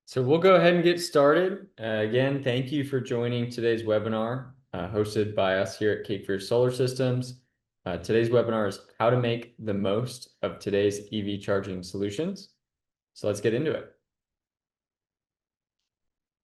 So we'll go ahead and get started. Again, thank you for joining today's webinar hosted by us here at Cape Fear Solar Systems. Today's webinar is how to make the most of today's EV charging solutions. So let's get into it.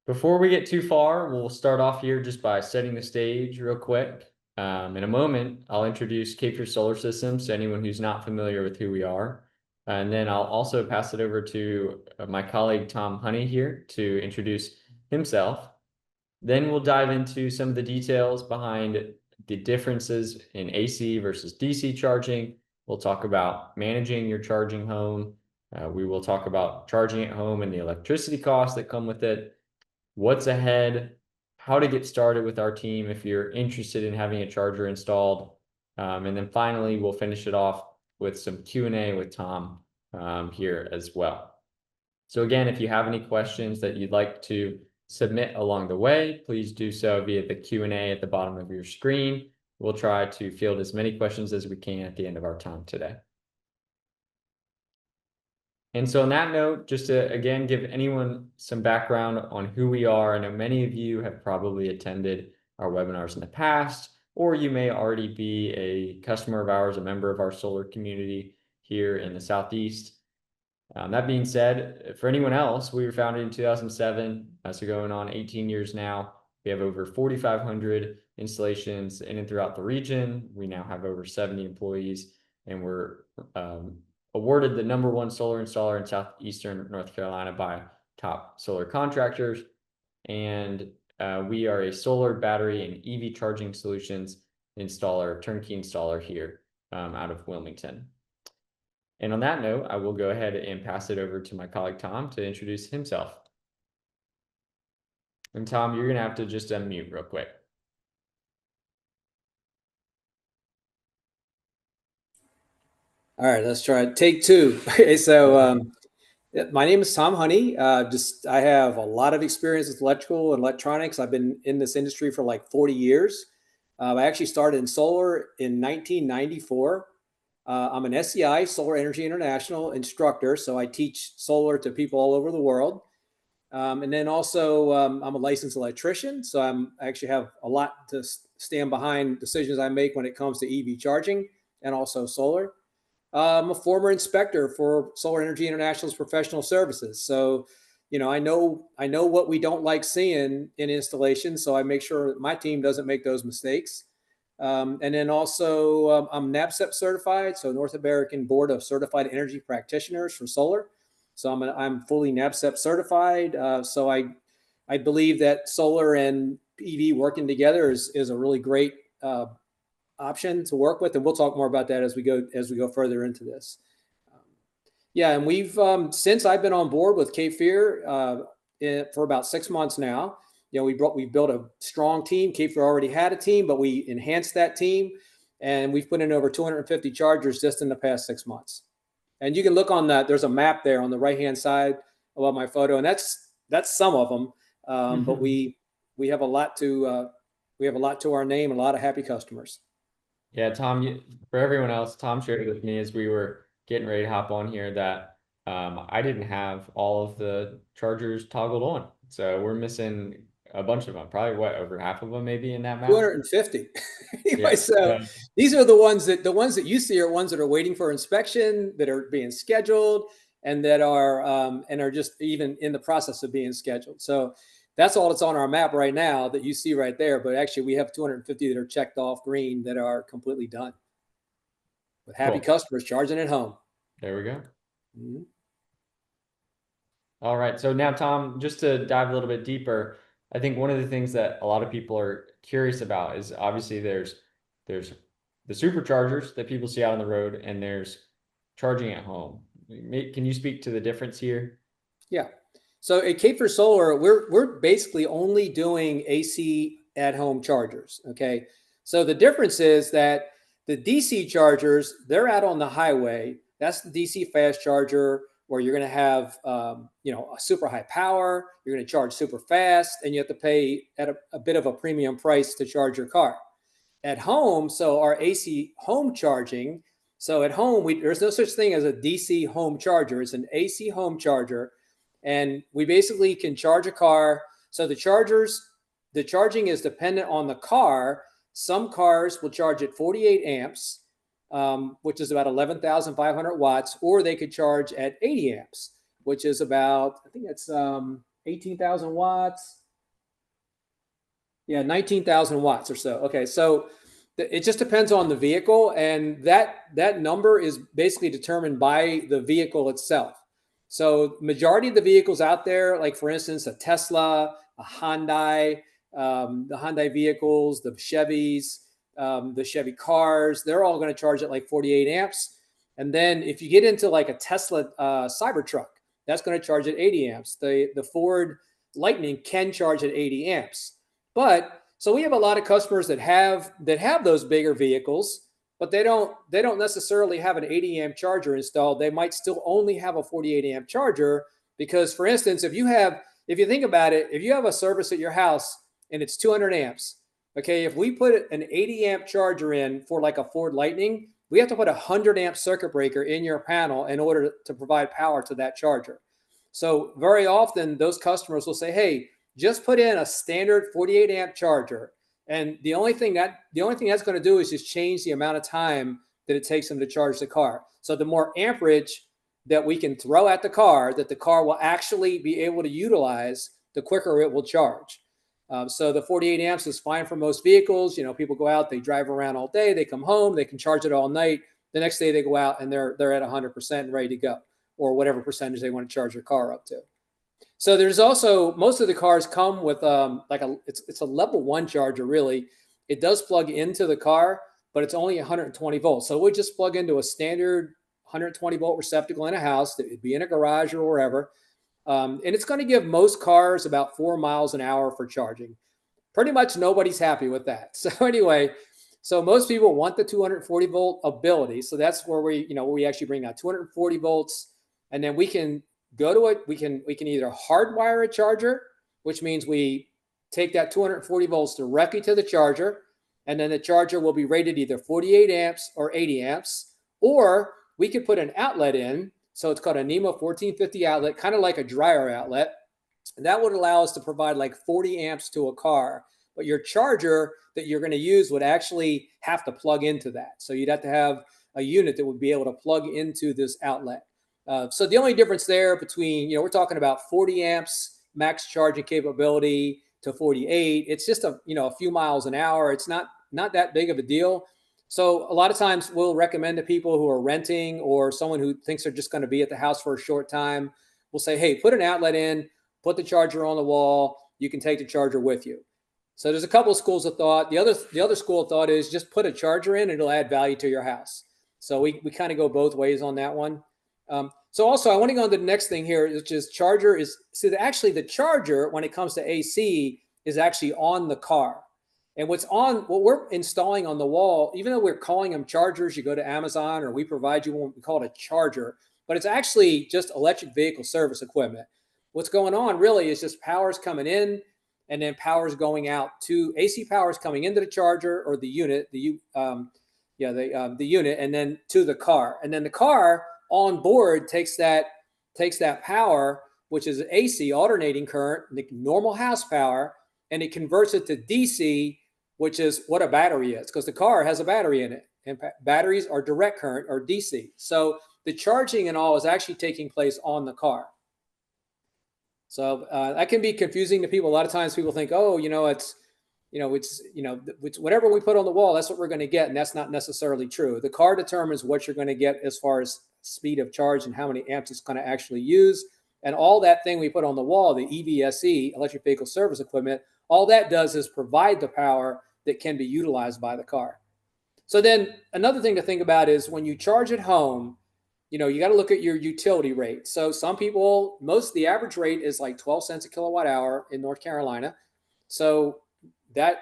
Before we get too far, we'll start off here just by setting the stage real quick. In a moment, I'll introduce Cape Fear Solar Systems to anyone who's not familiar with who we are. And then I'll also pass it over to my colleague, Tom Honey here to introduce himself. Then we'll dive into some of the details behind the differences in AC versus DC charging. We'll talk about managing your charging home. We will talk about charging at home and the electricity costs that come with it, what's ahead, how to get started with our team if you're interested in having a charger installed. And then finally, we'll finish it off with some Q&A with Tom here as well. So again, if you have any questions that you'd like to submit along the way, please do so via the Q&A at the bottom of your screen. We'll try to field as many questions as we can at the end of our time today. And so on that note, just to, again, give anyone some background on who we are, I know many of you have probably attended our webinars in the past, or you may already be a customer of ours, a member of our solar community here in the Southeast. That being said, for anyone else, we were founded in 2007, so going on 18 years now. We have over 4,500 installations in and throughout the region. We now have over 70 employees, and we're awarded the #1 solar installer in Southeastern North Carolina by top solar contractors. And we are a solar, battery, and EV charging solutions installer, turnkey installer here out of Wilmington. And on that note, I will go ahead and pass it over to my colleague, Tom, to introduce himself. And Tom, you're going to have to just unmute real quick. All right, let's try it. Take two. So my name is Tom Honey. I have a lot of experience with electrical and electronics. I've been in this industry for like 40 years. I actually started in solar in 1994. I'm an SEI, Solar Energy International instructor, so I teach solar to people all over the world. And then also, I'm a licensed electrician, so I actually have a lot to stand behind decisions I make when it comes to EV charging and also solar. I'm a former inspector for Solar Energy International's professional services. So, I know what we don't like seeing in installations. So I make sure that my team doesn't make those mistakes. And then also I'm NABCEP certified, so North American Board of Certified Energy Practitioners for solar. So I'm fully NABCEP certified. So I believe that solar and EV working together is a really great option to work with, and we'll talk more about that as we go further into this. Yeah, and we've since I've been on board with Cape Fear for about 6 months now. We built a strong team. Cape Fear already had a team, but we enhanced that team, and we've put in over 250 chargers just in the past 6 months. And you can look on that. There's a map there on the right-hand side above my photo, and that's some of them. But we have a lot to our name and a lot of happy customers. Yeah, Tom, for everyone else, Tom shared with me as we were getting ready to hop on here that I didn't have all of the chargers toggled on. So we're missing a bunch of them, probably over half of them maybe in that map. 250. Anyway, Yeah. so these are the ones that you see are ones that are waiting for inspection, that are being scheduled, and that are just even in the process of being scheduled. So that's all that's on our map right now that you see right there. But actually, we have 250 that are checked off green that are completely done with happy customers charging at home. There we go. Mm-hmm. All right. So now, Tom, just to dive a little bit deeper, I think one of the things that a lot of people are curious about is obviously there's the superchargers that people see out on the road, and there's charging at home. Can you speak to the difference here? Yeah. So at Cape Fear Solar, we're basically only doing AC at home chargers. Okay. So the difference is that the DC chargers, they're out on the highway. That's the DC fast charger where you're going to have, a super high power. You're going to charge super fast, and you have to pay at a bit of a premium price to charge your car. At home, so our AC home charging. So at home, there's no such thing as a DC home charger. It's an AC home charger. And we basically can charge a car. So the charging is dependent on the car. Some cars will charge at 48 amps, which is about 11,500 watts, or they could charge at 80 amps, which is about, I think that's 18,000 watts. Yeah, 19,000 watts or so. Okay, so it just depends on the vehicle, and that number is basically determined by the vehicle itself. So majority of the vehicles out there, like for instance, a Tesla, a Hyundai, the Hyundai vehicles, the Chevys, the Chevy cars, they're all going to charge at like 48 amps. And then if you get into like a Tesla Cybertruck, that's going to charge at 80 amps. The Ford Lightning can charge at 80 amps. But so we have a lot of customers that have those bigger vehicles, but they don't necessarily have an 80 amp charger installed. They might still only have a 48 amp charger because, for instance, if you think about it, if you have a service at your house and it's 200 amps, okay, if we put an 80 amp charger in for like a Ford Lightning, we have to put a 100 amp circuit breaker in your panel in order to provide power to that charger. So very often those customers will say, hey, just put in a standard 48 amp charger. And the only thing that's going to do is just change the amount of time that it takes them to charge the car. So the more amperage that we can throw at the car, that the car will actually be able to utilize, the quicker it will charge. So the 48 amps is fine for most vehicles. You know, people go out, they drive around all day, they come home, they can charge it all night. The next day they go out and they're at 100% and ready to go, or whatever percentage they want to charge their car up to. So there's also, most of the cars come with it's a level 1 charger really. It does plug into the car, but it's only 120 volts. So we just plug into a standard 120 volt receptacle in a house. That would be in a garage or wherever. And it's going to give most cars about 4 miles an hour for charging. Pretty much nobody's happy with that. So anyway, so most people want the 240 volt ability. So that's where we actually bring out 240 volts, and then we can go to it. We can either hardwire a charger, which means we take that 240 volts directly to the charger, and then the charger will be rated either 48 amps or 80 amps, or we could put an outlet in. So it's called a NEMA 1450 outlet, kind of like a dryer outlet. And that would allow us to provide like 40 amps to a car. But your charger that you're going to use would actually have to plug into that. So you'd have to have a unit that would be able to plug into this outlet. So the only difference there between, we're talking about 40 amps max charging capability to 48. It's just a few miles an hour. It's not that big of a deal. So a lot of times we'll recommend to people who are renting or someone who thinks they're just going to be at the house for a short time, we'll say, hey, put an outlet in, put the charger on the wall. You can take the charger with you. So there's a couple of schools of thought. The other school of thought is just put a charger in, it'll add value to your house. So we kind of go both ways on that one. So also I want to go on to the next thing here, which is actually the charger, when it comes to AC, is actually on the car. And what we're installing on the wall, even though we're calling them chargers, you go to Amazon or we provide you one, we call it a charger, but it's actually just electric vehicle service equipment. What's going on really is just power's coming in and then power's going out to AC power is coming into the charger or the unit, the unit, and then to the car. And then the car on board takes that power, which is AC alternating current, the normal house power, and it converts it to DC, which is what a battery is, because the car has a battery in it, and batteries are direct current or DC. So the charging and all is actually taking place on the car. So that can be confusing to people. A lot of times people think, oh, it's whatever we put on the wall, that's what we're going to get. And that's not necessarily true. The car determines what you're going to get as far as speed of charge and how many amps it's going to actually use. And all that thing we put on the wall, the EVSE, electric vehicle service equipment, all that does is provide the power that can be utilized by the car. So then another thing to think about is when you charge at home, you got to look at your utility rate. So some people, the average rate is like 12 cents a kilowatt hour in North Carolina. So that's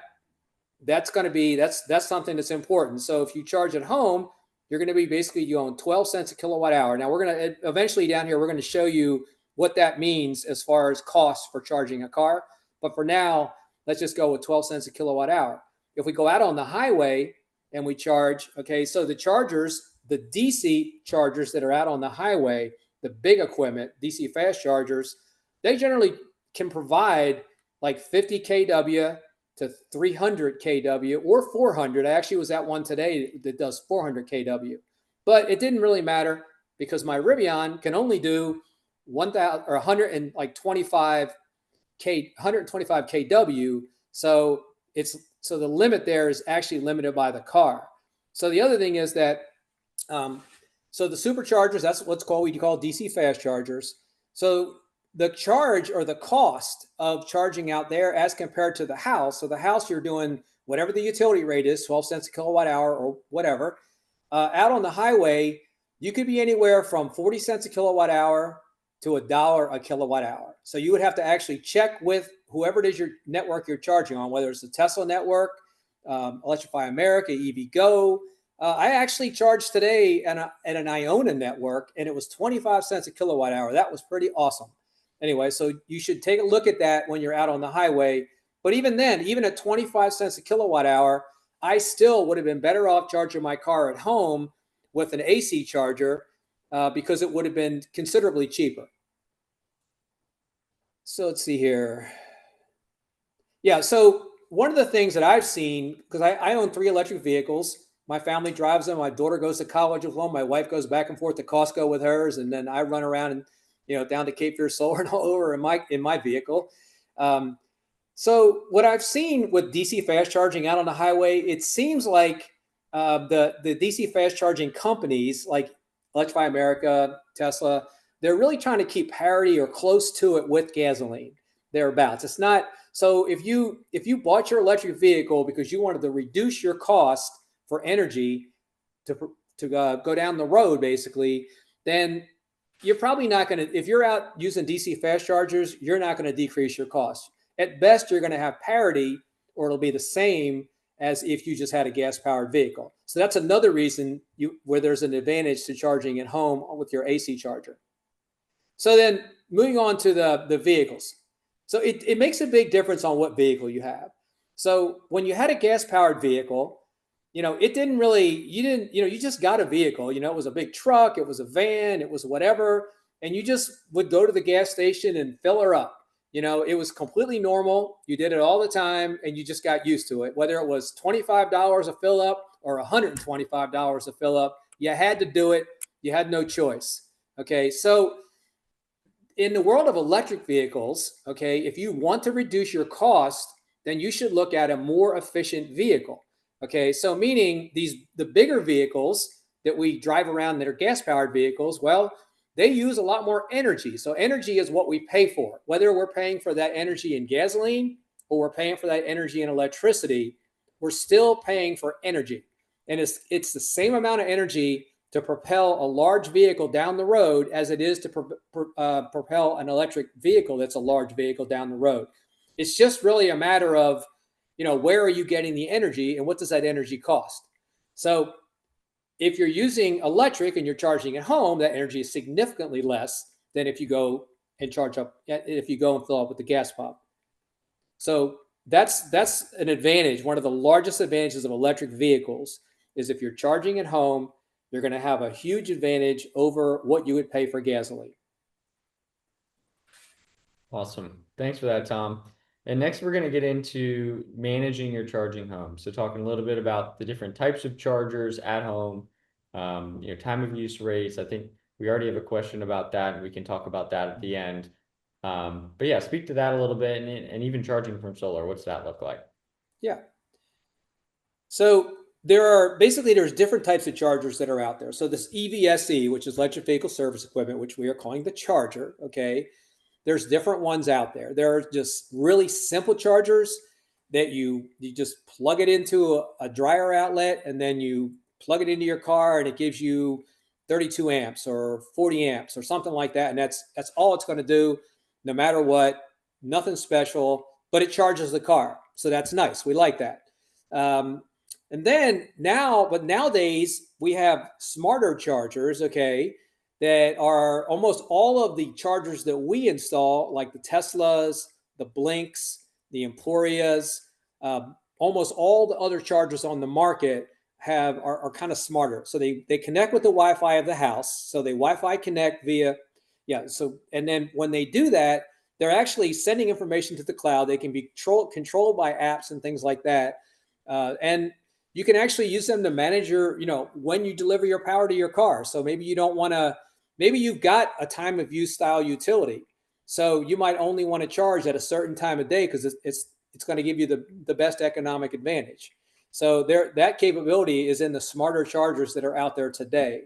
something that's important. So if you charge at home, you're going to be basically, you own 12 cents a kilowatt hour. Now we're going to eventually down here, we're going to show you what that means as far as costs for charging a car. But for now, let's just go with 12 cents a kilowatt hour. If we go out on the highway and we charge, okay, so the chargers, the DC chargers that are out on the highway, the big equipment, DC fast chargers, they generally can provide like 50 kW to 300 kW or 400. I actually was at one today that does 400 kW, but it didn't really matter because my Rivian can only do 1,000 or 125 kW. So so the limit there is actually limited by the car. So the other thing is that so the superchargers, that's what's called, we call DC fast chargers. So the charge or the cost of charging out there as compared to the house. So the house, you're doing whatever the utility rate is, 12 cents a kilowatt hour or whatever. Out on the highway, you could be anywhere from 40 cents a kilowatt hour to $1 a kilowatt hour. So you would have to actually check with whoever it is your network you're charging on, whether it's the Tesla network, Electrify America, EVgo. I actually charged today at an Iona network, and it was 25 cents a kilowatt hour. That was pretty awesome. Anyway, so you should take a look at that when you're out on the highway. But even then, even at 25 cents a kilowatt hour, I still would have been better off charging my car at home with an AC charger because it would have been considerably cheaper. So let's see here. Yeah, so one of the things that I've seen, because I own 3 electric vehicles. My family drives them. My daughter goes to college with one. My wife goes back and forth to Costco with hers, and then I run around and down to Cape Fear Solar and all over in my vehicle. So what I've seen with DC fast charging out on the highway, it seems like the DC fast charging companies like Electrify America, Tesla, they're really trying to keep parity or close to it with gasoline, thereabouts. It's not so if you bought your electric vehicle because you wanted to reduce your cost for energy to go down the road, basically, then you're probably not going to, if you're out using DC fast chargers, you're not going to decrease your costs. At best, you're going to have parity, or it'll be the same as if you just had a gas-powered vehicle. So that's another reason where there's an advantage to charging at home with your AC charger. So then moving on to the vehicles. So it makes a big difference on what vehicle you have. So when you had a gas-powered vehicle, it didn't really, you just got a vehicle, it was a big truck, it was a van, it was whatever. And you just would go to the gas station and fill her up. It was completely normal. You did it all the time and you just got used to it. Whether it was $25 a fill up or $125 a fill up, you had to do it. You had no choice. Okay. So in the world of electric vehicles, okay, if you want to reduce your cost, then you should look at a more efficient vehicle. Okay, so meaning the bigger vehicles that we drive around that are gas-powered vehicles, well, they use a lot more energy. So energy is what we pay for. Whether we're paying for that energy in gasoline or we're paying for that energy in electricity, we're still paying for energy. And it's the same amount of energy to propel a large vehicle down the road as it is to propel an electric vehicle that's a large vehicle down the road. It's just really a matter of, where are you getting the energy and what does that energy cost? So if you're using electric and you're charging at home, that energy is significantly less than if you go and fill up with the gas pump. So that's an advantage. One of the largest advantages of electric vehicles is if you're charging at home, you're going to have a huge advantage over what you would pay for gasoline. Awesome. Thanks for that, Tom. And next, we're going to get into managing your charging home. So talking a little bit about the different types of chargers at home, time of use rates. I think we already have a question about that, and we can talk about that at the end. But yeah, speak to that a little bit, and even charging from solar. What's that look like? Yeah. So there's different types of chargers that are out there. So this EVSE, which is electric vehicle service equipment, which we are calling the charger, okay? There's different ones out there. There are just really simple chargers that you just plug it into a dryer outlet and then you plug it into your car and it gives you 32 amps or 40 amps or something like that. And that's all it's going to do no matter what, nothing special, but it charges the car. So that's nice. We like that. And then nowadays we have smarter chargers, okay, that are almost all of the chargers that we install, like the Teslas, the Blinks, the Emporias, almost all the other chargers on the market are kind of smarter. So they connect with the Wi-Fi of the house. So they Wi-Fi connect via, yeah. So, and then when they do that, they're actually sending information to the cloud. They can be controlled by apps and things like that. And you can actually use them to manage your, when you deliver your power to your car. So maybe you don't want to, maybe you've got a time of use style utility. So you might only want to charge at a certain time of day because it's going to give you the best economic advantage. So that capability is in the smarter chargers that are out there today.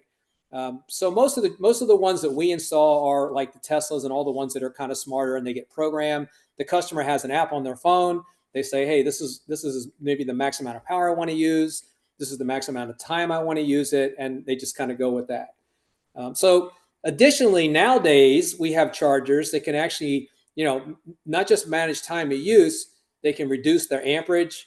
So most of the ones that we install are like the Teslas and all the ones that are kind of smarter, and they get programmed. The customer has an app on their phone. They say, hey, this is maybe the max amount of power I want to use. This is the max amount of time I want to use it, and they just kind of go with that. So additionally, nowadays we have chargers that can actually, not just manage time of use, they can reduce their amperage,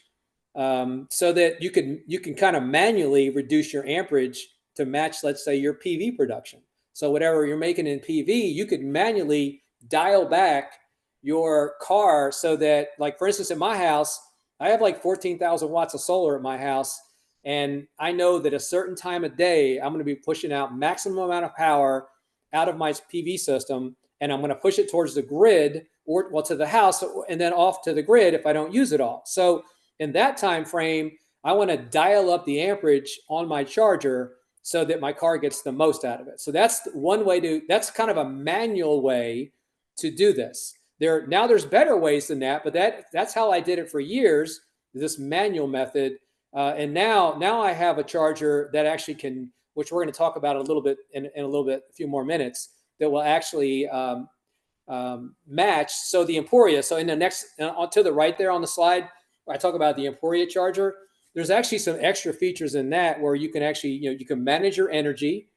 so that you can kind of manually reduce your amperage to match, let's say, your PV production. So whatever you're making in PV, you could manually dial back your car so that, like, for instance, in my house, I have like 14,000 watts of solar at my house. And I know that a certain time of day, I'm going to be pushing out maximum amount of power out of my PV system. And I'm going to push it towards the grid, or well, to the house, and then off to the grid if I don't use it all. So in that time frame, I want to dial up the amperage on my charger so that my car gets the most out of it. So that's one way that's kind of a manual way to do this. Now there's better ways than that, but that's how I did it for years, this manual method. And now I have a charger that actually can, which we're going to talk about a little bit in a few more minutes, that will actually match. So the Emporia, so in the next, to the right there on the slide, I talk about the Emporia charger. There's actually some extra features in that where you can actually, you can manage your energy.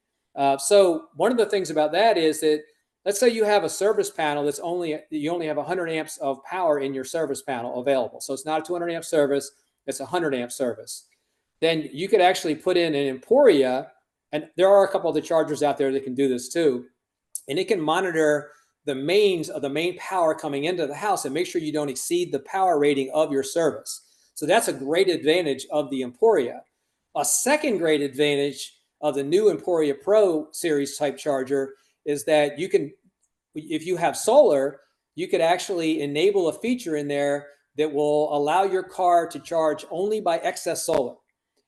So one of the things about that is that, let's say you have a service panel you only have 100 amps of power in your service panel available. So it's not a 200 amp service, it's a 100 amp service. Then you could actually put in an Emporia, and there are a couple of the chargers out there that can do this too. And it can monitor the main power coming into the house and make sure you don't exceed the power rating of your service. So that's a great advantage of the Emporia. A second great advantage of the new Emporia Pro series type charger is that you can, if you have solar, you could actually enable a feature in there that will allow your car to charge only by excess solar.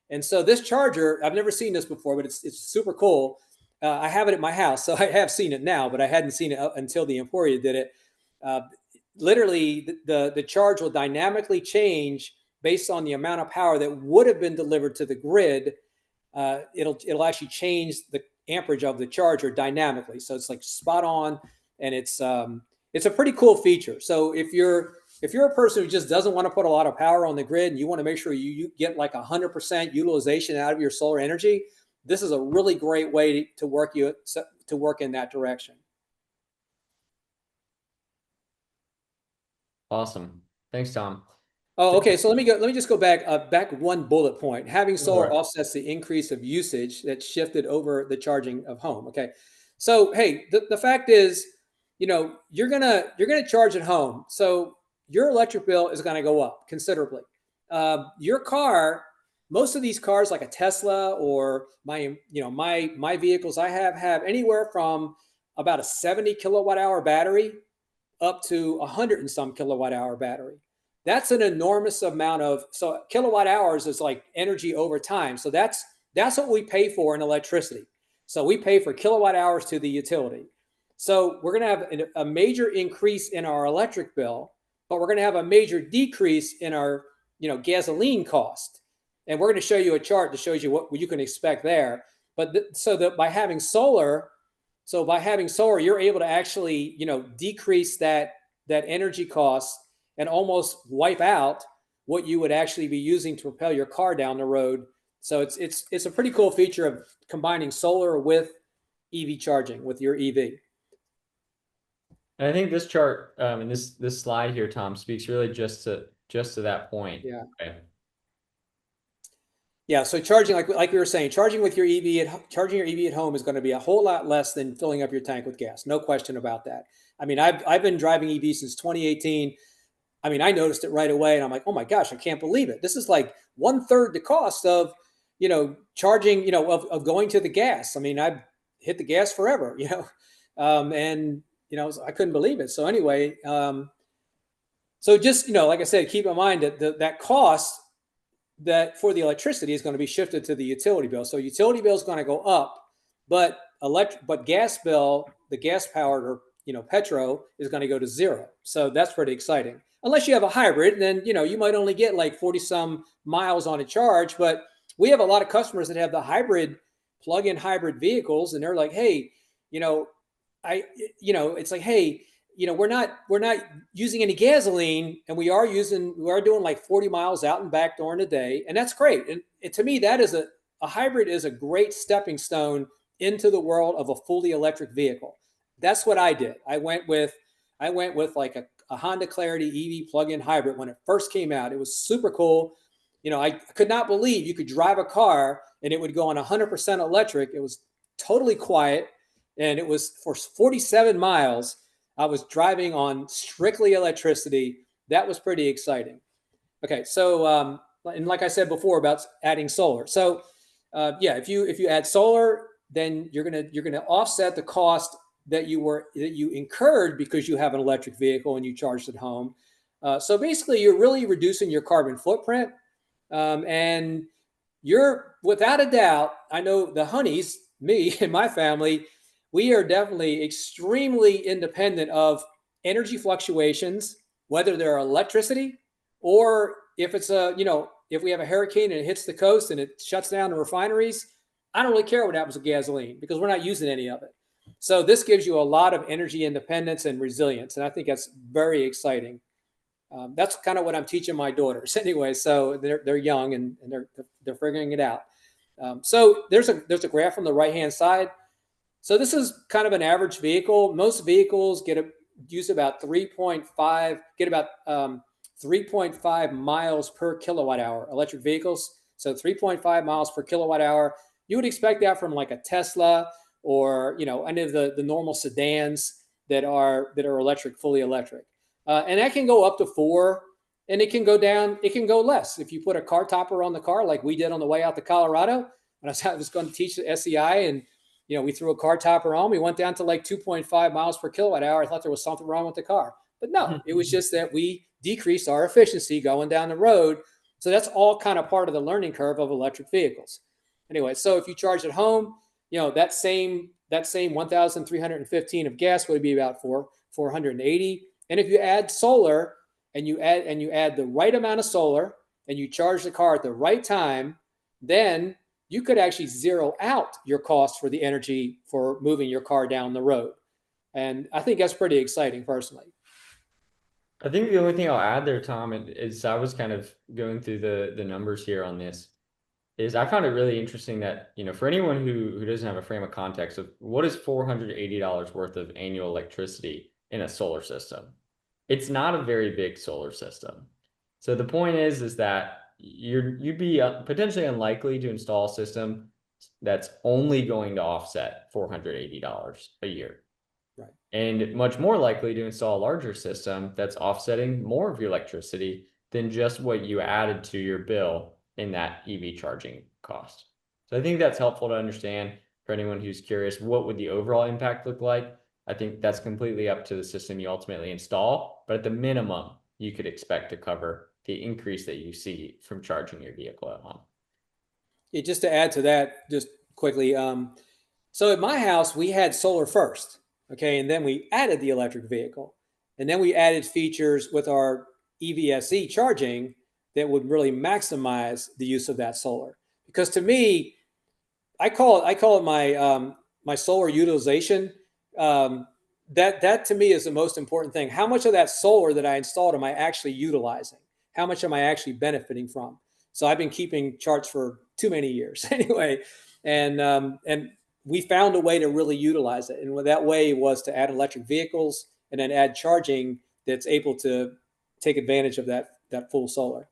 And so this charger, I've never seen this before, but it's super cool. I have it at my house, so I have seen it now, but I hadn't seen it until the Emporia did it. Literally, the charge will dynamically change based on the amount of power that would have been delivered to the grid. It'll actually change the amperage of the charger dynamically, so it's like spot on, and it's a pretty cool feature. So if you're a person who just doesn't want to put a lot of power on the grid and you want to make sure you get like 100% utilization out of your solar energy, this is a really great way to work in that direction. Awesome. Thanks, Tom. Oh, okay. So let me just go back one bullet point. Having solar Sure. offsets the increase of usage that's shifted over the charging of home. Okay. So, hey, the fact is, you're gonna charge at home. So your electric bill is going to go up considerably. Your car, most of these cars like a Tesla or my vehicles I have anywhere from about a 70 kilowatt hour battery up to 100 and some kilowatt hour battery. That's an enormous amount of, so kilowatt hours is like energy over time. So that's what we pay for in electricity. So we pay for kilowatt hours to the utility. So we're going to have a major increase in our electric bill, but we're going to have a major decrease in our, gasoline cost. And we're going to show you a chart that shows you what you can expect there. But so that by having solar, you're able to actually, decrease that energy cost and almost wipe out what you would actually be using to propel your car down the road. So it's a pretty cool feature of combining solar with EV charging with your EV. And I think this chart and this slide here, Tom, speaks really just to that point. Yeah. Okay. Yeah. So charging, like we were saying, charging your EV at home is going to be a whole lot less than filling up your tank with gas. No question about that. I mean, I've been driving EV since 2018. I mean, I noticed it right away, and I'm like, oh my gosh, I can't believe it. This is like 1/3 the cost of, charging, of going to the gas. I mean, I've hit the gas forever, and I couldn't believe it. So anyway, so just, like I said, keep in mind that that cost that for the electricity is going to be shifted to the utility bill. So utility bill is going to go up, but gas bill, the gas powered or petro is going to go to zero. So that's pretty exciting. Unless you have a hybrid, then you might only get like 40 some miles on a charge. But we have a lot of customers that have the hybrid plug-in hybrid vehicles, and they're like, hey, you know, it's like, hey, we're not using any gasoline, and we are doing like 40 miles out and back during the day, and that's great. And to me, that is a hybrid is a great stepping stone into the world of a fully electric vehicle. That's what I did. I went with like a Honda Clarity EV plug-in hybrid when it first came out. It was super cool. I could not believe you could drive a car and it would go on 100% electric. It was totally quiet, and it was for 47 miles. I was driving on strictly electricity. That was pretty exciting. Okay, so and like I said before about adding solar. So yeah, if you add solar, then you're gonna offset the cost that you incurred because you have an electric vehicle and you charged at home. So basically, you're really reducing your carbon footprint, and you're without a doubt. I know the Honeys, me and my family, we are definitely extremely independent of energy fluctuations, whether they're electricity or if it's if we have a hurricane and it hits the coast and it shuts down the refineries. I don't really care what happens with gasoline because we're not using any of it. So this gives you a lot of energy independence and resilience, and I think that's very exciting. That's kind of what I'm teaching my daughters anyway. So they're young and they're figuring it out. So there's a graph on the right hand side. So this is kind of an average vehicle. Most vehicles use about 3.5 miles per kilowatt hour. Electric vehicles, so 3.5 miles per kilowatt hour. You would expect that from like a Tesla or any of the normal sedans that are electric, fully electric. And that can go up to 4, and it can go down. It can go less if you put a car topper on the car, like we did on the way out to Colorado. When I was going to teach the SEI, and we threw a car topper on. We went down to like 2.5 miles per kilowatt hour. I thought there was something wrong with the car, but no, it was just that we decreased our efficiency going down the road. So that's all kind of part of the learning curve of electric vehicles. Anyway, so if you charge at home, that same 1,315 of gas would be about 480. And if you add solar and you add the right amount of solar and you charge the car at the right time, then you could actually zero out your cost for the energy for moving your car down the road. And I think that's pretty exciting personally. I think the only thing I'll add there, Tom, is I was kind of going through the numbers here on this, is I found it really interesting that, for anyone who doesn't have a frame of context of what is $480 worth of annual electricity in a solar system, it's not a very big solar system. So the point is that you'd be potentially unlikely to install a system that's only going to offset $480 a year. Right. And much more likely to install a larger system that's offsetting more of your electricity than just what you added to your bill in that EV charging cost. So I think that's helpful to understand for anyone who's curious, what would the overall impact look like? I think that's completely up to the system you ultimately install, but at the minimum, you could expect to cover the increase that you see from charging your vehicle at home. Yeah, just to add to that, just quickly. So at my house, we had solar first, okay, and then we added the electric vehicle, and then we added features with our EVSE charging that would really maximize the use of that solar. Because to me, I call it my solar utilization. That to me is the most important thing. How much of that solar that I installed am I actually utilizing? How much am I actually benefiting from? So I've been keeping charts for too many years anyway, and we found a way to really utilize it. And that way was to add electric vehicles and then add charging that's able to take advantage of that full solar.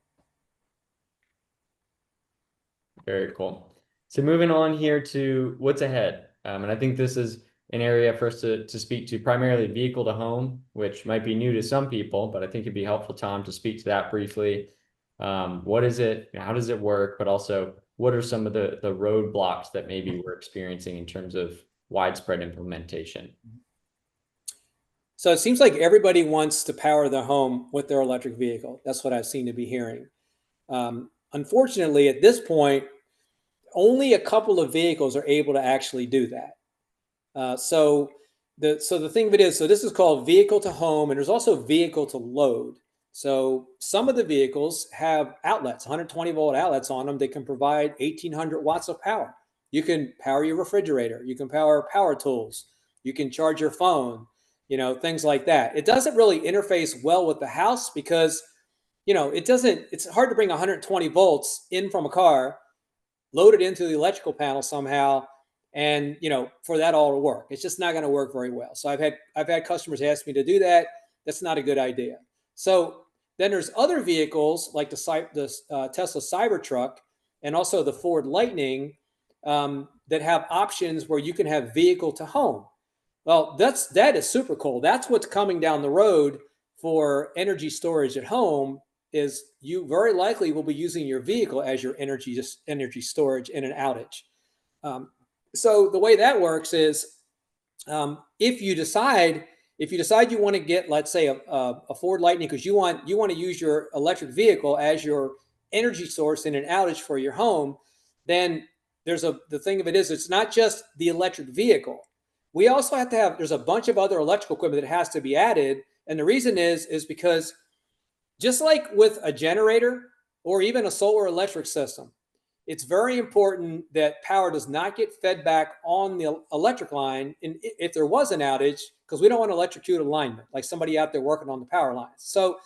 Very cool. So moving on here to what's ahead. And I think this is an area for us to speak to, primarily vehicle to home, which might be new to some people, but I think it'd be helpful, Tom, to speak to that briefly. What is it? How does it work? But also, what are some of the roadblocks that maybe we're experiencing in terms of widespread implementation? So it seems like everybody wants to power their home with their electric vehicle. That's what I've seen to be hearing. Unfortunately, at this point, only a couple of vehicles are able to actually do that. So the thing of it is, so this is called vehicle to home, and there's also vehicle to load. So some of the vehicles have outlets, 120-volt outlets on them. They can provide 1,800 watts of power. You can power your refrigerator. You can power tools. You can charge your phone, things like that. It doesn't really interface well with the house because, it's hard to bring 120 volts in from a car, load it into the electrical panel somehow, and for that all to work. It's just not going to work very well. So I've had customers ask me to do that. That's not a good idea. So then there's other vehicles like the Tesla Cybertruck and also the Ford Lightning, that have options where you can have vehicle to home. Well, that is super cool. That's what's coming down the road for energy storage at home. Is you very likely will be using your vehicle as your energy storage in an outage. So the way that works is, if you decide you want to get, let's say, a Ford Lightning because you want to use your electric vehicle as your energy source in an outage for your home, then the thing of it is, it's not just the electric vehicle. We also have to there's a bunch of other electrical equipment that has to be added, and the reason is because just like with a generator or even a solar electric system, it's very important that power does not get fed back on the electric line if there was an outage, because we don't want to electrocute alignment, like somebody out there working on the power lines. So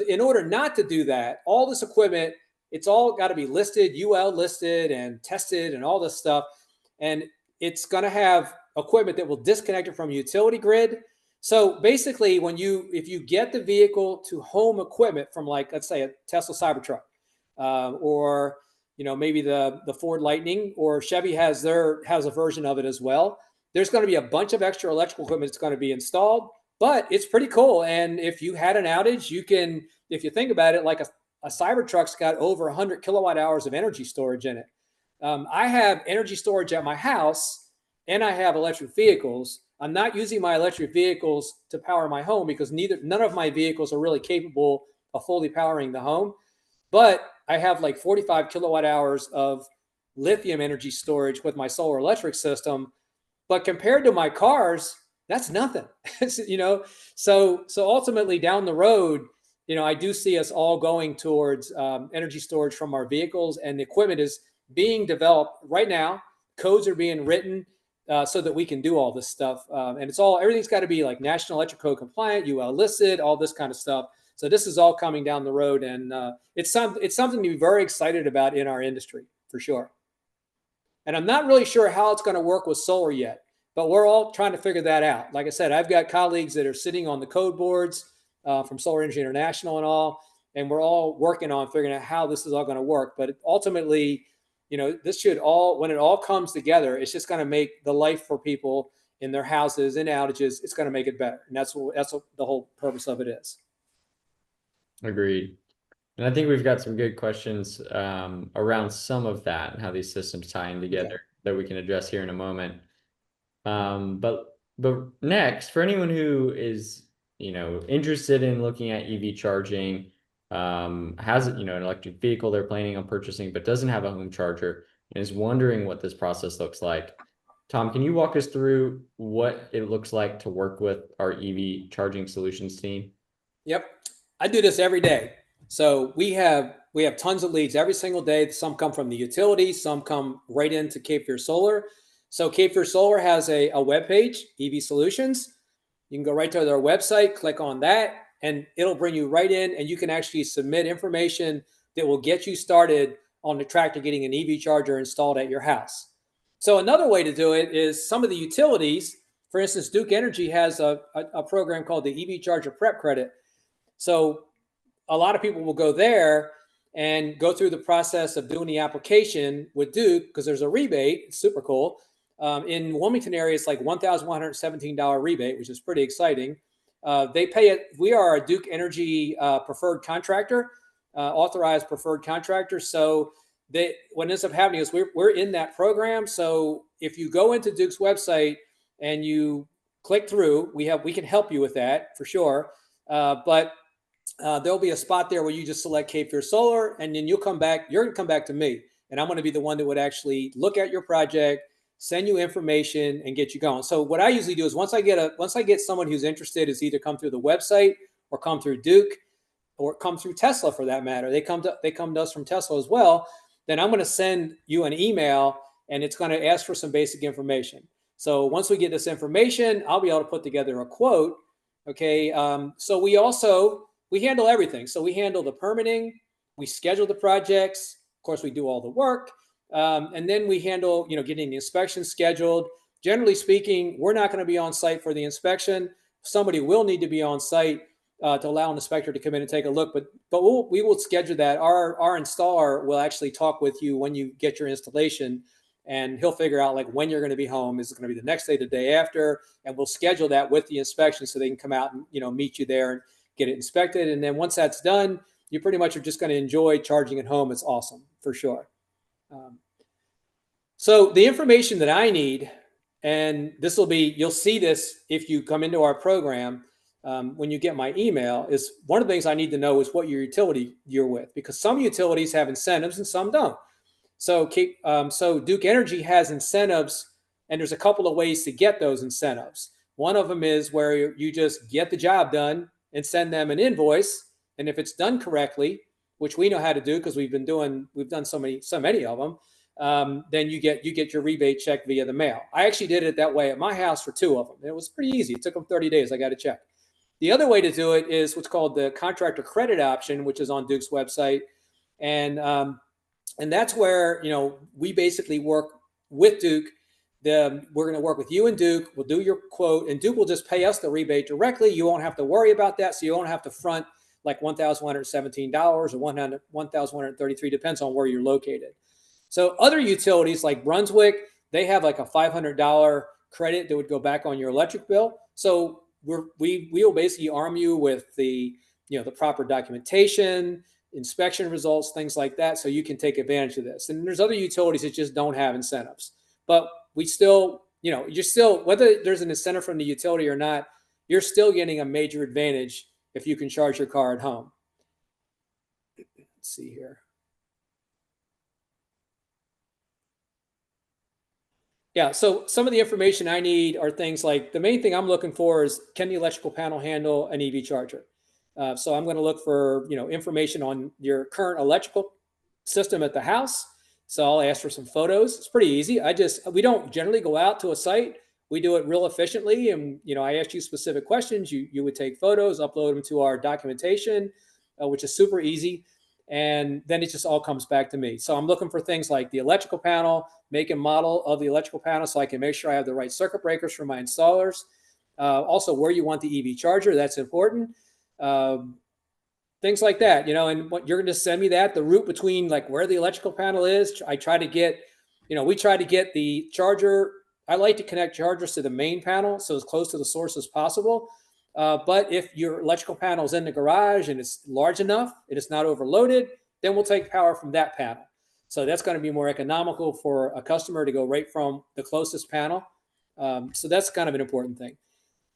in order not to do that, all this equipment, it's all got to be listed, UL listed and tested and all this stuff. And it's going to have equipment that will disconnect it from a utility grid. So basically, if you get the vehicle to home equipment from, like, let's say a Tesla Cybertruck, or maybe the Ford Lightning, or Chevy has a version of it as well, there's going to be a bunch of extra electrical equipment that's going to be installed, but it's pretty cool. And if you had an outage, if you think about it, like a Cybertruck's got over 100 kilowatt hours of energy storage in it. I have energy storage at my house and I have electric vehicles. I'm not using my electric vehicles to power my home because none of my vehicles are really capable of fully powering the home. But I have like 45 kilowatt hours of lithium energy storage with my solar electric system. But compared to my cars, that's nothing. So ultimately down the road, I do see us all going towards energy storage from our vehicles, and the equipment is being developed right now. Codes are being written so that we can do all this stuff. And everything's got to be like National Electric Code compliant, UL listed, all this kind of stuff. So this is all coming down the road, and it's something to be very excited about in our industry for sure. And I'm not really sure how it's going to work with solar yet, but we're all trying to figure that out. Like I said, I've got colleagues that are sitting on the code boards from Solar Energy International and all, and we're all working on figuring out how this is all going to work. But ultimately, this when it all comes together, it's just going to make the life for people in their houses, in outages, it's going to make it better. And that's what the whole purpose of it is. Agreed. And I think we've got some good questions around some of that and how these systems tie in together that we can address here in a moment. But next, for anyone who is interested in looking at EV charging, has an electric vehicle they're planning on purchasing but doesn't have a home charger and is wondering what this process looks like, Tom, can you walk us through what it looks like to work with our EV charging solutions team? Yep. I do this every day. So we have tons of leads every single day. Some come from the utility, some come right into Cape Fear Solar. So Cape Fear Solar has a webpage, EV Solutions. You can go right to their website, click on that, and it'll bring you right in, and you can actually submit information that will get you started on the track to getting an EV charger installed at your house. So another way to do it is some of the utilities, for instance, Duke Energy has a program called the EV Charger Prep Credit. So a lot of people will go there and go through the process of doing the application with Duke because there's a rebate. It's super cool. In Wilmington area, it's like $1,117 rebate, which is pretty exciting. They pay it. We are a Duke Energy preferred contractor, authorized preferred contractor. So what ends up happening is we're in that program. So if you go into Duke's website and you click through. We can help you with that for sure. But there'll be a spot there where you just select Cape Fear Solar, and then you'll come back. You're going to come back to me, and I'm going to be the one that would actually look at your project, send you information, and get you going. So what I usually do is once I get someone who's interested, is either come through the website or come through Duke or come through Tesla for that matter. They come to us from Tesla as well. Then I'm going to send you an email, and it's going to ask for some basic information. So once we get this information, I'll be able to put together a quote. Okay. So we handle everything. So we handle the permitting, we schedule the projects. Of course, we do all the work, and then we handle getting the inspection scheduled. Generally speaking, we're not going to be on site for the inspection. Somebody will need to be on site to allow an inspector to come in and take a look. But we will schedule that. Our installer will actually talk with you when you get your installation, and he'll figure out like when you're going to be home. Is it going to be the next day, the day after? And we'll schedule that with the inspection so they can come out and meet you there and get it inspected. And then once that's done, you pretty much are just going to enjoy charging at home. It's awesome for sure. So the information that I need, and you'll see this if you come into our program. When you get my email, is one of the things I need to know is what your utility you're with, because some utilities have incentives and some don't. So Duke Energy has incentives, and there's a couple of ways to get those incentives. One of them is where you just get the job done and send them an invoice, and if it's done correctly, which we know how to do because we've done so many of them, then you get your rebate check via the mail. I actually did it that way at my house for 2 of them. It was pretty easy. It took them 30 days. I got a check. The other way to do it is what's called the contractor credit option, which is on Duke's website, and that's where we basically work with Duke. We're going to work with you and Duke. We'll do your quote, and Duke will just pay us the rebate directly. You won't have to worry about that, so you won't have to front like $1,117 or $1,133, depends on where you're located. So other utilities like Brunswick, they have like a $500 credit that would go back on your electric bill. So we will basically arm you with the proper documentation, inspection results, things like that, so you can take advantage of this. And there's other utilities that just don't have incentives, but we still, you're still, whether there's an incentive from the utility or not, you're still getting a major advantage if you can charge your car at home. Let's see here. Yeah, so some of the information I need are things like, the main thing I'm looking for is, can the electrical panel handle an EV charger? So I'm going to look for information on your current electrical system at the house. So I'll ask for some photos. It's pretty easy. We don't generally go out to a site. We do it real efficiently, and I ask you specific questions. You would take photos, upload them to our documentation, which is super easy, and then it just all comes back to me. So I'm looking for things like the electrical panel, make and model of the electrical panel, so I can make sure I have the right circuit breakers for my installers. Also, where you want the EV charger, that's important. Things like that, and what you're going to send me the route between like where the electrical panel is. I try to get, we try to get the charger. I like to connect chargers to the main panel, so as close to the source as possible. But if your electrical panel is in the garage and it's large enough and it's not overloaded, then we'll take power from that panel. So that's going to be more economical for a customer to go right from the closest panel. So that's kind of an important thing.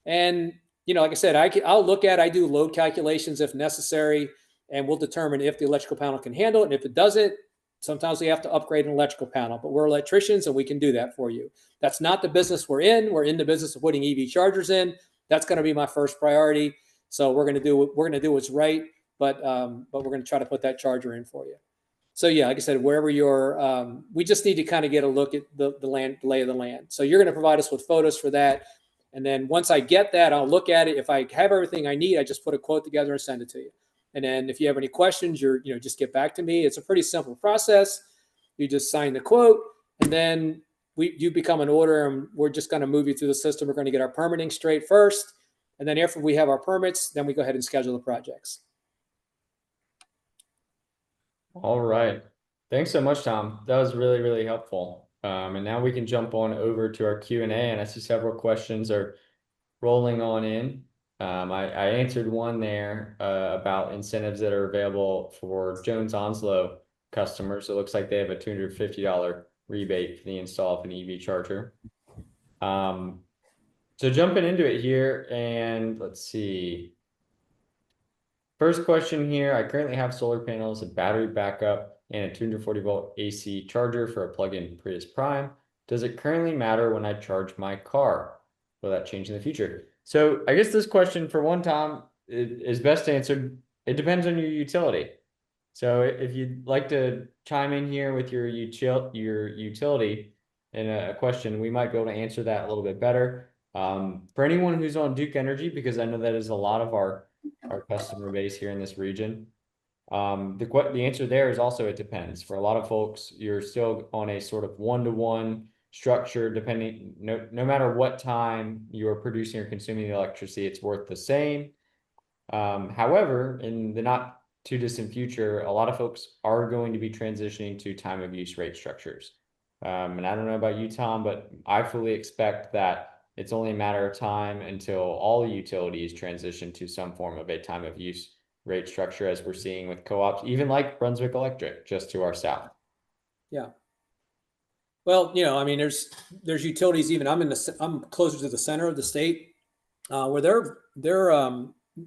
And like I said, I do load calculations if necessary, and we'll determine if the electrical panel can handle it. And if it doesn't, sometimes we have to upgrade an electrical panel, but we're electricians and we can do that for you. That's not the business we're in. We're in the business of putting EV chargers in. That's going to be my first priority. So we're going to do what's right, but we're going to try to put that charger in for you. So yeah, like I said, wherever we just need to kind of get a look at the lay of the land. So you're going to provide us with photos for that. And then once I get that, I'll look at it. If I have everything I need, I just put a quote together and send it to you. And then if you have any questions, just get back to me. It's a pretty simple process. You just sign the quote, and then you become an order, and we're just going to move you through the system. We're going to get our permitting straight first. And then after we have our permits, then we go ahead and schedule the projects. All right. Thanks so much, Tom. That was really, really helpful. And now we can jump on over to our Q&A, and I see several questions are rolling on in. I answered one there about incentives that are available for Jones Onslow customers. It looks like they have a $250 rebate for the install of an EV charger. So jumping into it here, and let's see. First question here, I currently have solar panels, a battery backup, and a 240-volt AC charger for a plug-in Prius Prime. Does it currently matter when I charge my car? Will that change in the future? So I guess this question for one, Tom, is best answered. It depends on your utility. So if you'd like to chime in here with your utility in a question, we might be able to answer that a little bit better. For anyone who's on Duke Energy, because I know that is a lot of our customer base here in this region. The answer there is also it depends. For a lot of folks, you're still on a sort of one-to-one structure, depending no matter what time you are producing or consuming the electricity, it's worth the same. However, in the not too distant future, a lot of folks are going to be transitioning to time of use rate structures. And I don't know about you, Tom, but I fully expect that it's only a matter of time until all utilities transition to some form of a time of use rate structure, as we're seeing with co-ops, even like Brunswick Electric, just to our south. Yeah. Well, I mean, there's utilities. Even I'm closer to the center of the state, where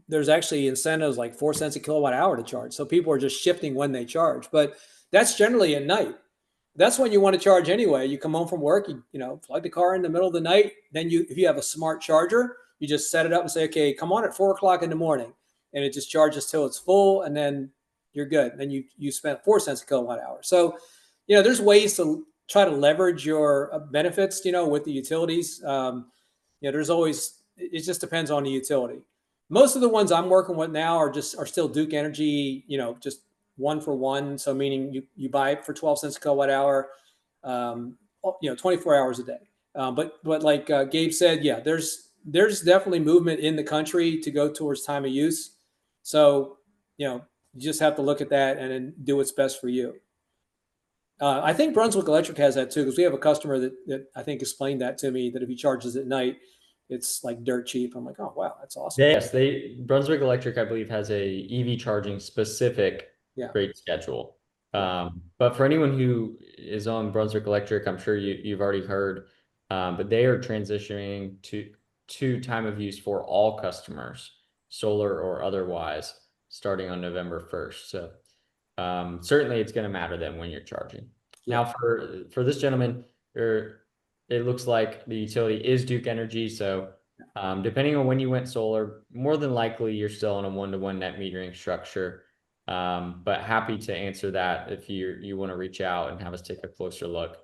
there's actually incentives like 4 cents a kilowatt hour to charge. So people are just shifting when they charge, but that's generally at night. That's when you want to charge anyway. You come home from work, plug the car in the middle of the night. Then if you have a smart charger, you just set it up and say, okay, come on at 4 o'clock in the morning, and it just charges till it's full, and then you're good. Then you spent 4 cents a kilowatt hour. So, there's ways to try to leverage your benefits, with the utilities. There's always, it just depends on the utility. Most of the ones I'm working with now are still Duke Energy, just one for one. So meaning you buy it for 12 cents a kilowatt hour, 24 hours a day. But like Gabe said, yeah, there's definitely movement in the country to go towards time of use. So, you just have to look at that and then do what's best for you. I think Brunswick Electric has that too, because we have a customer that I think explained that to me, that if he charges at night, it's like dirt cheap. I'm like, oh wow, that's awesome. Yes, Brunswick Electric, I believe, has a EV charging specific Yeah. rate schedule. Yeah. But for anyone who is on Brunswick Electric, I'm sure you've already heard, but they are transitioning to time of use for all customers, solar or otherwise, starting on November 1st. So certainly it's going to matter then when you're charging. Yeah. Now for this gentleman, it looks like the utility is Duke Energy. So depending on when you went solar, more than likely you're still on a one-to-one net metering structure. But happy to answer that if you want to reach out and have us take a closer look.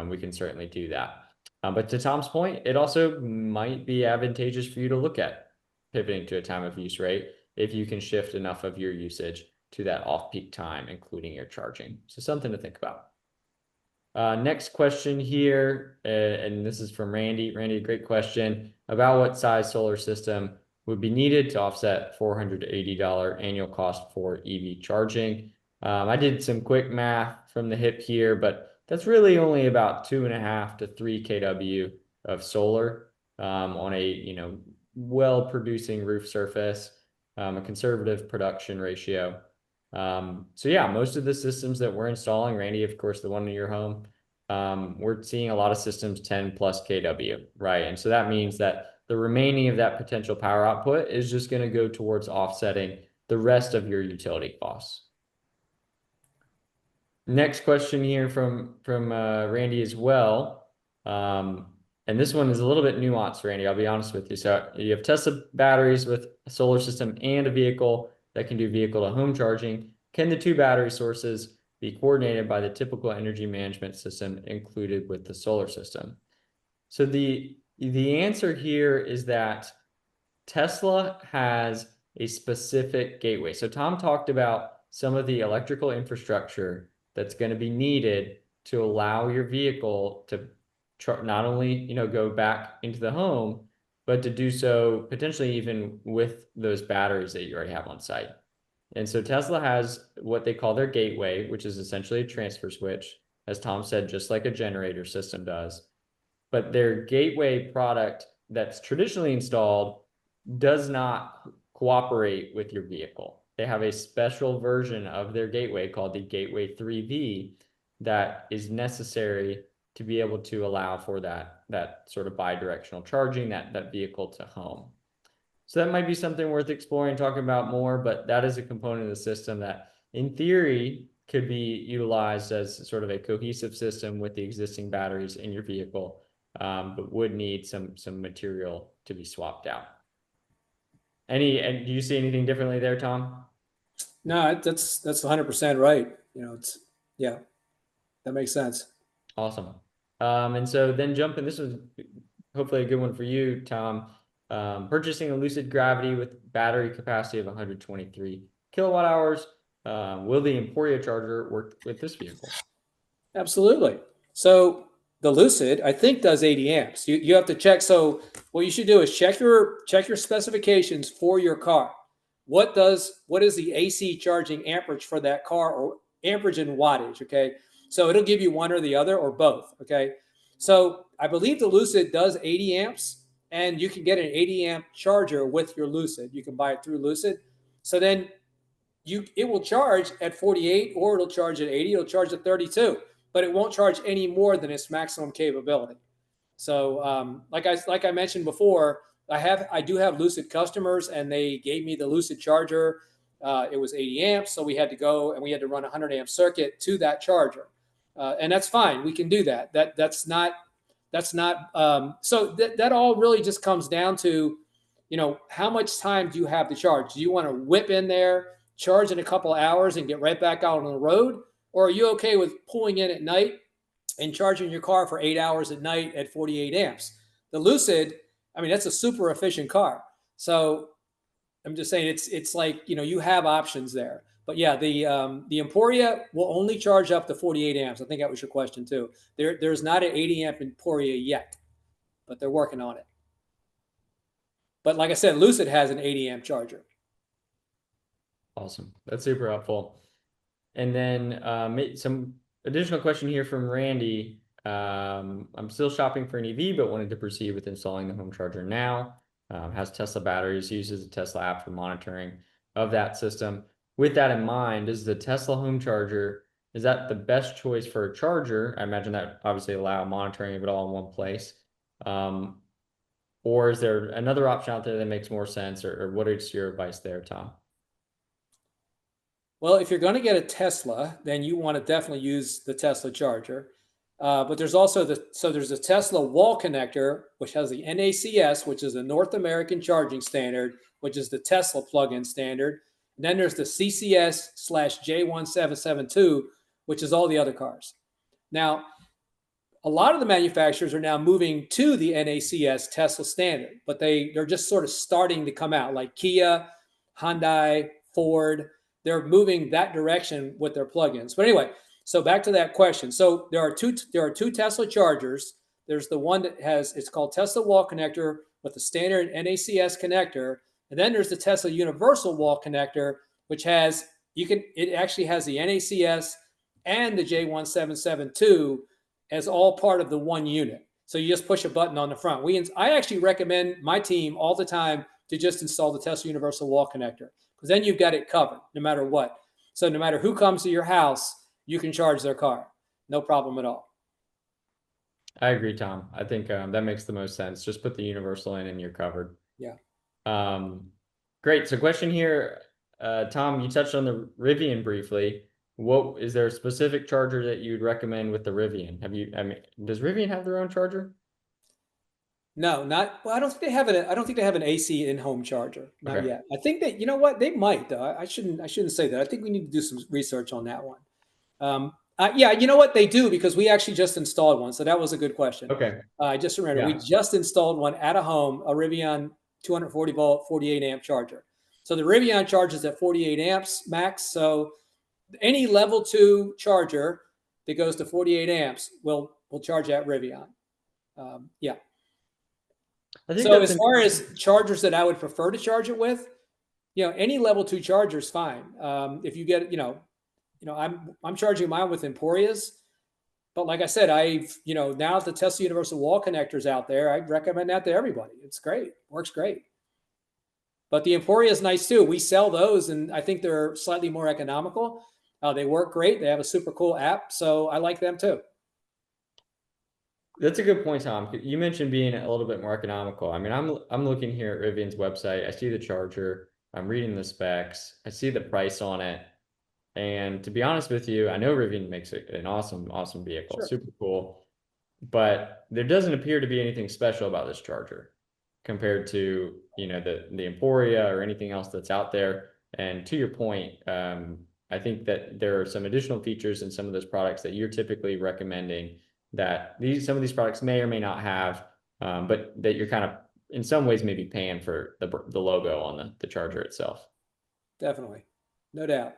We can certainly do that. But to Tom's point, it also might be advantageous for you to look at pivoting to a time of use rate if you can shift enough of your usage to that off-peak time, including your charging. So something to think about. Next question here, and this is from Randy. Randy, great question about what size solar system would be needed to offset $480 annual cost for EV charging. I did some quick math from the hip here, but that's really only about 2.5 to 3 kW of solar on a well-producing roof surface, a conservative production ratio. So yeah, most of the systems that we're installing, Randy, of course, the one in your home, we're seeing a lot of systems 10 plus kW, right? And so that means that the remaining of that potential power output is just going to go towards offsetting the rest of your utility costs. Next question here from Randy as well. And this one is a little bit nuanced, Randy, I'll be honest with you. So you have Tesla batteries with a solar system and a vehicle that can do vehicle to home charging. Can the two battery sources be coordinated by the typical energy management system included with the solar system? So the answer here is that Tesla has a specific gateway. So Tom talked about some of the electrical infrastructure that's going to be needed to allow your vehicle to not only go back into the home, but to do so potentially even with those batteries that you already have on site. And so Tesla has what they call their gateway, which is essentially a transfer switch, as Tom said, just like a generator system does. But their gateway product that's traditionally installed does not cooperate with your vehicle. They have a special version of their gateway called the Gateway 3V that is necessary to be able to allow for that sort of bi-directional charging, that vehicle to home. So that might be something worth exploring, talking about more, but that is a component of the system that in theory could be utilized as sort of a cohesive system with the existing batteries in your vehicle, but would need some material to be swapped out. And do you see anything differently there, Tom? No, that's 100% right. Yeah, that makes sense. Awesome. And so then jumping, this was hopefully a good one for you, Tom. Purchasing a Lucid Gravity with battery capacity of 123 kilowatt hours. Will the Emporia charger work with this vehicle? Absolutely. So the Lucid, I think, does 80 amps. You have to check. So what you should do is check your specifications for your car. What is the AC charging amperage for that car, or amperage and wattage? Okay. So it'll give you one or the other or both. Okay. So I believe the Lucid does 80 amps, and you can get an 80 amp charger with your Lucid. You can buy it through Lucid. So then it will charge at 48, or it'll charge at 80, it'll charge at 32, but it won't charge any more than its maximum capability. So like I mentioned before, I do have Lucid customers, and they gave me the Lucid charger. It was 80 amps, so we had to go and we had to run a 100 amp circuit to that charger, and that's fine. We can do that. That's not so that all really just comes down to, how much time do you have to charge? Do you want to whip in there, charge in a couple of hours, and get right back out on the road? Or are you okay with pulling in at night and charging your car for 8 hours at night at 48 amps? The Lucid, I mean, that's a super efficient car. So I'm just saying it's like, you have options there. But yeah, the Emporia will only charge up to 48 amps. I think that was your question too. There's not an 80 amp Emporia yet, but they're working on it. But like I said, Lucid has an 80 amp charger. Awesome. That's super helpful. And then some additional question here from Randy. I'm still shopping for an EV, but wanted to proceed with installing the home charger now. Has Tesla batteries, uses the Tesla app for monitoring of that system. With that in mind, is the Tesla home charger, is that the best choice for a charger? I imagine that obviously allow monitoring of it all in one place. Or is there another option out there that makes more sense, or what is your advice there, Tom? Well, if you're going to get a Tesla, then you want to definitely use the Tesla charger. But there's also there's a Tesla wall connector, which has the NACS, which is the North American Charging Standard, which is the Tesla plug-in standard. And then there's the CCS/J1772, which is all the other cars. Now, a lot of the manufacturers are now moving to the NACS Tesla standard, but they're just sort of starting to come out, like Kia, Hyundai, Ford. They're moving that direction with their plugins. But anyway, so back to that question. So there are two Tesla chargers. There's the one that it's called Tesla wall connector with the standard NACS connector. And then there's the Tesla universal wall connector, which it actually has the NACS and the J1772 as all part of the one unit. So you just push a button on the front. I actually recommend my team all the time to just install the Tesla universal wall connector, because then you've got it covered no matter what. So no matter who comes to your house, you can charge their car. No problem at all. I agree, Tom. I think that makes the most sense. Just put the universal in and you're covered. Yeah. Great. So question here, Tom, you touched on the Rivian briefly. Is there a specific charger that you'd recommend with the Rivian? Does Rivian have their own charger? No, well, I don't think they have an AC in-home charger. Not yet. I think that, you know what, they might though. I shouldn't say that. I think we need to do some research on that one. Yeah, you know what, they do, because we actually just installed one. So that was a good question. Okay. I just remembered, we just installed one at a home, a Rivian 240 volt, 48 amp charger. So the Rivian charges at 48 amps max. So any level 2 charger that goes to 48 amps will charge at Rivian. Yeah. So as far as chargers that I would prefer to charge it with, any level 2 charger is fine. If you get, I'm charging mine with Emporias, but like I said, now the Tesla Universal Wall connectors out there, I recommend that to everybody. It's great, works great. But the Emporia is nice too. We sell those, and I think they're slightly more economical. They work great. They have a super cool app, so I like them too. That's a good point, Tom. You mentioned being a little bit more economical. I mean, I'm looking here at Rivian's website. I see the charger. I'm reading the specs. I see the price on it. And to be honest with you, I know Rivian makes an awesome, awesome vehicle, Sure. super cool. But there doesn't appear to be anything special about this charger compared to, the Emporia or anything else that's out there. And to your point, I think that there are some additional features in some of those products that you're typically recommending that some of these products may or may not have, but that you're kind of in some ways maybe paying for the logo on the charger itself. Definitely. No doubt.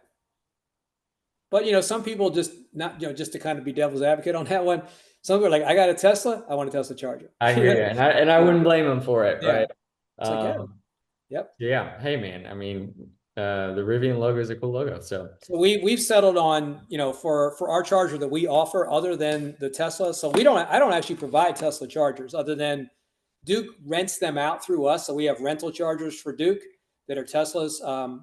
But some people just not, just to kind of be devil's advocate on that one. Some people are like, I got a Tesla, I want a Tesla charger. I hear you, and I Yeah. wouldn't blame them for it, Yeah. right? It's like, yeah, Um, yep. yeah. Hey, man. I mean, the Rivian logo is a cool logo, so. So we've settled on, for our charger that we offer other than the Tesla. So I don't actually provide Tesla chargers other than Duke rents them out through us. So we have rental chargers for Duke that are Teslas.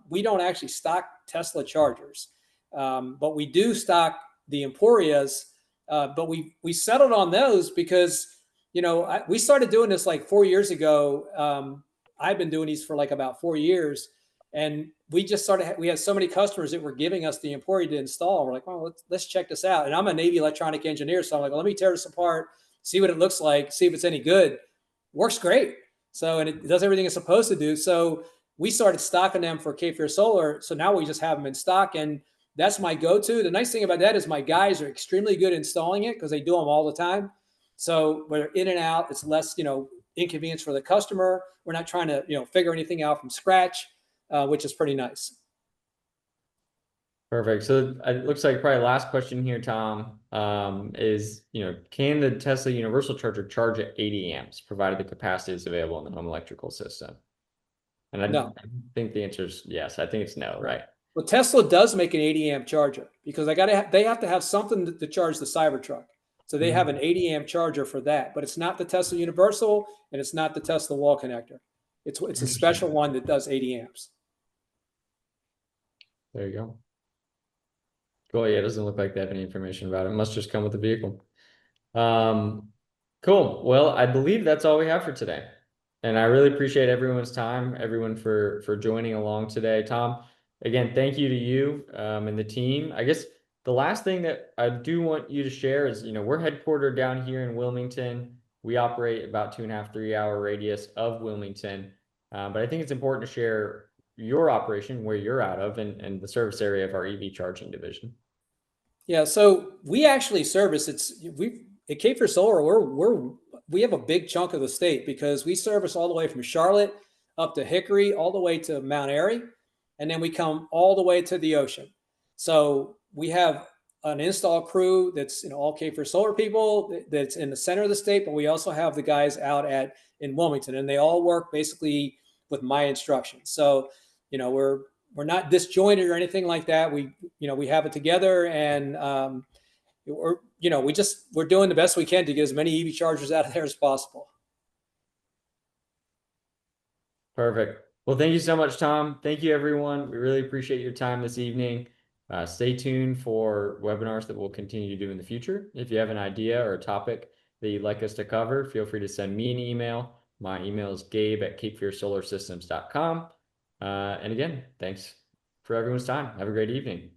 We don't actually stock Tesla chargers, but we do stock the Emporias. But we settled on those because we started doing this like 4 years ago. I've been doing these for like about 4 years, and we just started. We had so many customers that were giving us the Emporia to install. We're like, well, let's check this out. And I'm a Navy electronic engineer, so I'm like, well, let me tear this apart, see what it looks like, see if it's any good. Works great. So, and it does everything it's supposed to do. So we started stocking them for Cape Fear Solar. So now we just have them in stock, and that's my go-to. The nice thing about that is my guys are extremely good installing it because they do them all the time. So we're in and out. It's less, inconvenience for the customer. We're not trying to, figure anything out from scratch, which is pretty nice. Perfect. So it looks like probably last question here, Tom, is, can the Tesla universal charger charge at 80 amps, provided the capacity is available in the home electrical system? And No. I think the answer is yes. I think it's no, right? Well, Tesla does make an 80 amp charger because they have to have something to charge the Cybertruck. So they have an Mhm. 80 amp charger for that, but it's not the Tesla Universal and it's not the Tesla wall connector. It's a special Interesting. one that does 80 amps. There you go. Cool. Yeah, it doesn't look like they have any information about it. It must just come with the vehicle. Um, cool. Well, I believe that's all we have for today. And I really appreciate everyone's time, everyone for joining along today. Tom, again, thank you to you and the team. I guess the last thing that I do want you to share is, we're headquartered down here in Wilmington. We operate about 2.5, 3 hour radius of Wilmington. But I think it's important to share your operation, where you're out of, and the service area of our EV charging division. Yeah, so we actually service we at Cape for Solar, we have a big chunk of the state because we service all the way from Charlotte up to Hickory, all the way to Mount Airy, and then we come all the way to the ocean. So we have an install crew that's all Cape for Solar people that's in the center of the state, but we also have the guys out in Wilmington, and they all work basically with my instructions. So, we're not disjointed or anything like that. We have it together, and we're doing the best we can to get as many EV chargers out of there as possible. Perfect. Well, thank you so much, Tom. Thank you, everyone. We really appreciate your time this evening. Stay tuned for webinars that we'll continue to do in the future. If you have an idea or a topic that you'd like us to cover, feel free to send me an email. My email is gabe@capefearsolarsystems.com. And again, thanks for everyone's time. Have a great evening.